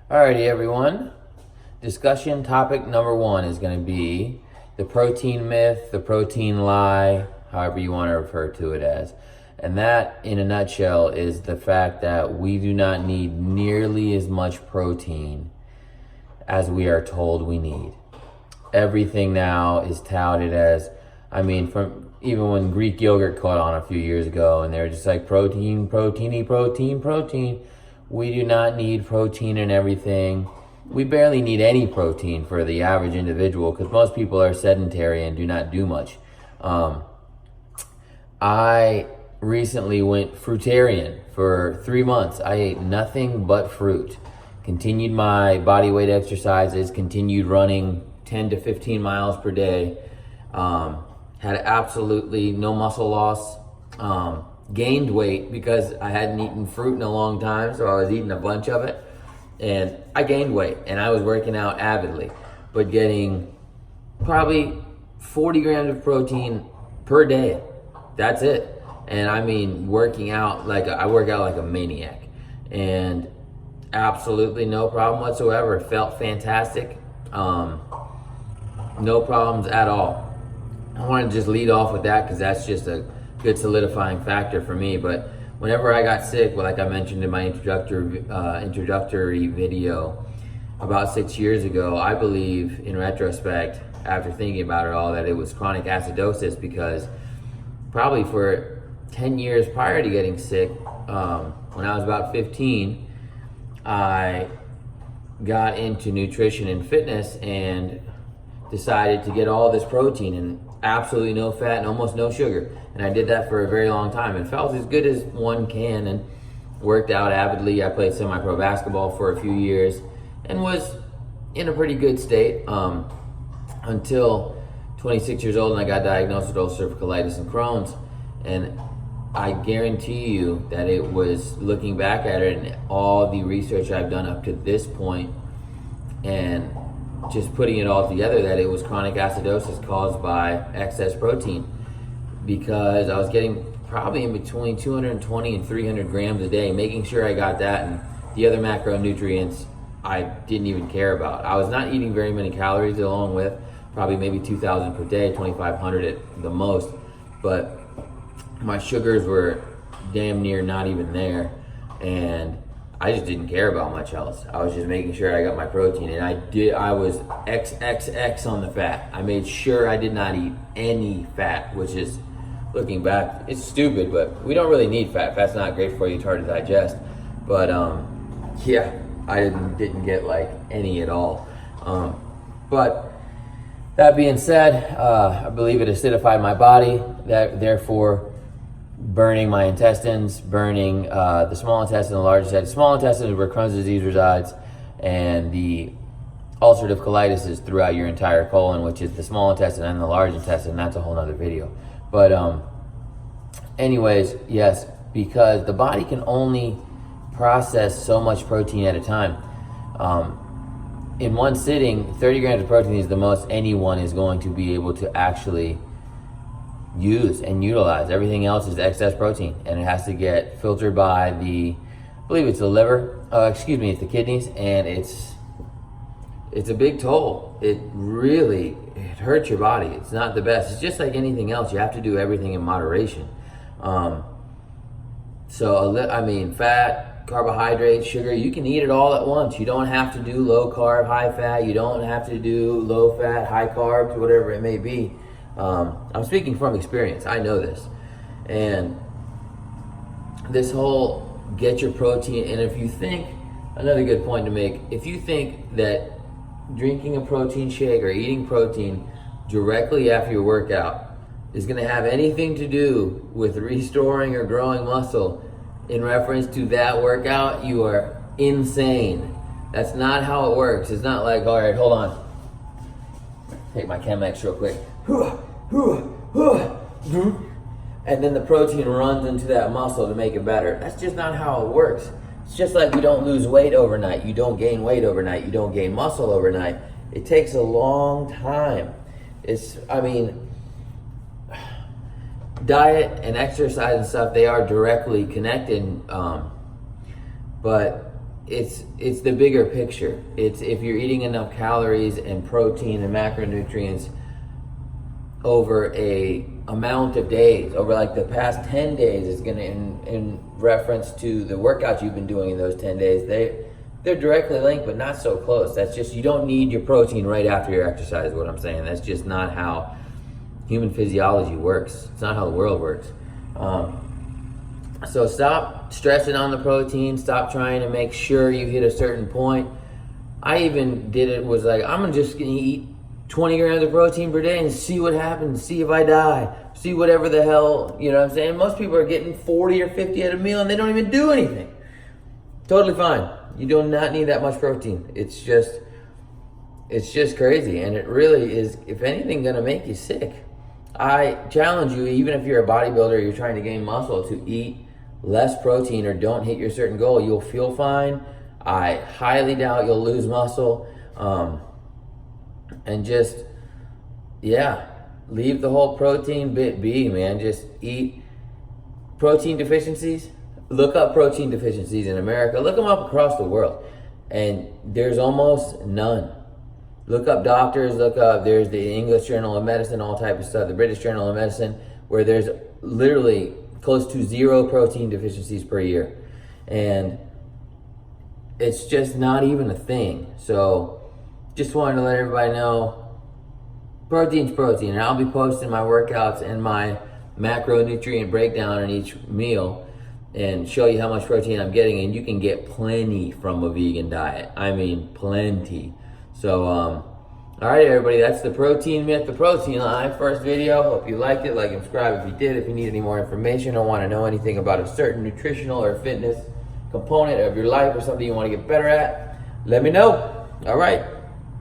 Alrighty, everyone. Discussion topic number one is going to be the protein myth, the protein lie, however you want to refer to it as. And that, in a nutshell, is the fact that we do not need nearly as much protein as we are told we need. Everything now is touted as, from even when Greek yogurt caught on a few years ago, and they were just like protein. We do not need protein in everything. We barely need any protein for the average individual because most people are sedentary and do not do much. I recently went fruitarian for 3 months. I ate nothing but fruit. Continued my body weight exercises, continued running 10 to 15 miles per day. Had absolutely no muscle loss. Gained weight because I hadn't eaten fruit in a long time, so I was eating a bunch of it. And I gained weight, and I was working out avidly, but getting probably 40 grams of protein per day. That's it. And working out I work out like a maniac, and absolutely no problem whatsoever. Felt fantastic. No problems at all. I want to just lead off with that because that's just a good solidifying factor for me. But whenever I got sick, like I mentioned in my introductory video about 6 years ago, I believe in retrospect, after thinking about it all, that it was chronic acidosis because probably for 10 years prior to getting sick, when I was about 15, I got into nutrition and fitness and decided to get all this protein and absolutely no fat and almost no sugar. And I did that for a very long time and felt as good as one can and worked out avidly. I played semi-pro basketball for a few years and was in a pretty good state until 26 years old, and I got diagnosed with ulcerative colitis and Crohn's. And I guarantee you that it was, looking back at it and all the research I've done up to this point and just putting it all together, that it was chronic acidosis caused by excess protein, because I was getting probably in between 220 and 300 grams a day, making sure I got that, and the other macronutrients I didn't even care about. I was not eating very many calories along with probably maybe 2,000 per day, 2,500 at the most, but my sugars were damn near not even there, and I just didn't care about much else. I was just making sure I got my protein, and I was XXX on the fat. I made sure I did not eat any fat, which is, looking back, it's stupid, but we don't really need fat. Fat's not great for you, it's hard to digest. But yeah, I didn't get like any at all. But that being said, I believe it acidified my body, that therefore burning my intestines, burning the small intestine, the large intestine. Small intestine is where Crohn's disease resides, and the ulcerative colitis is throughout your entire colon, which is the small intestine and the large intestine. That's a whole nother video. But anyways, yes, because the body can only process so much protein at a time. In one sitting, 30 grams of protein is the most anyone is going to be able to actually use and utilize. Everything else is excess protein, and it has to get filtered by I believe it's the liver, it's the kidneys, and it's a big toll. It hurts your body. It's not the best. It's just like anything else. You have to do everything in moderation. Fat, carbohydrates, sugar, you can eat it all at once. You don't have to do low carb, high fat. You don't have to do low fat, high carbs, whatever it may be. I'm speaking from experience. I know this. And this whole get your protein, and if you think, another good point to make, if you think that drinking a protein shake or eating protein directly after your workout is going to have anything to do with restoring or growing muscle in reference to that workout, you are insane. That's not how it works. It's not like, all right, hold on. Take my Chemex real quick. And then the protein runs into that muscle to make it better. That's just not how it works. It's just like you don't lose weight overnight. You don't gain weight overnight. You don't gain muscle overnight. It takes a long time. Diet and exercise and stuff, they are directly connected. But it's the bigger picture. It's if you're eating enough calories and protein and macronutrients over a amount of days, over like the past 10 days, it's going to, in reference to the workouts you've been doing in those 10 days, they're directly linked, but not so close. That's just, you don't need your protein right after your exercise, what I'm saying. That's just not how human physiology works. It's not how the world works. So stop stressing on the protein. Stop trying to make sure you hit a certain point. I even did it, was like, I'm just going to eat 20 grams of protein per day and see what happens, see if I die, see whatever the hell, you know what I'm saying? Most people are getting 40 or 50 at a meal and they don't even do anything. Totally fine. You do not need that much protein. It's just crazy. And it really is, if anything, gonna make you sick. I challenge you, even if you're a bodybuilder, you're trying to gain muscle, to eat less protein or don't hit your certain goal. You'll feel fine. I highly doubt you'll lose muscle. And just, yeah, leave the whole protein bit be, man. Just eat protein deficiencies. Look up protein deficiencies in America. Look them up across the world. And there's almost none. Look up doctors, there's the English Journal of Medicine, all type of stuff, the British Journal of Medicine, where there's literally close to 0 protein deficiencies per year. And it's just not even a thing. So just wanted to let everybody know, protein's protein, and I'll be posting my workouts and my macronutrient breakdown in each meal and show you how much protein I'm getting, and you can get plenty from a vegan diet. I mean, plenty. So, all right, everybody, that's the protein myth, the protein line. First video. Hope you liked it. Like and subscribe if you did. If you need any more information or want to know anything about a certain nutritional or fitness component of your life or something you want to get better at, let me know. All right.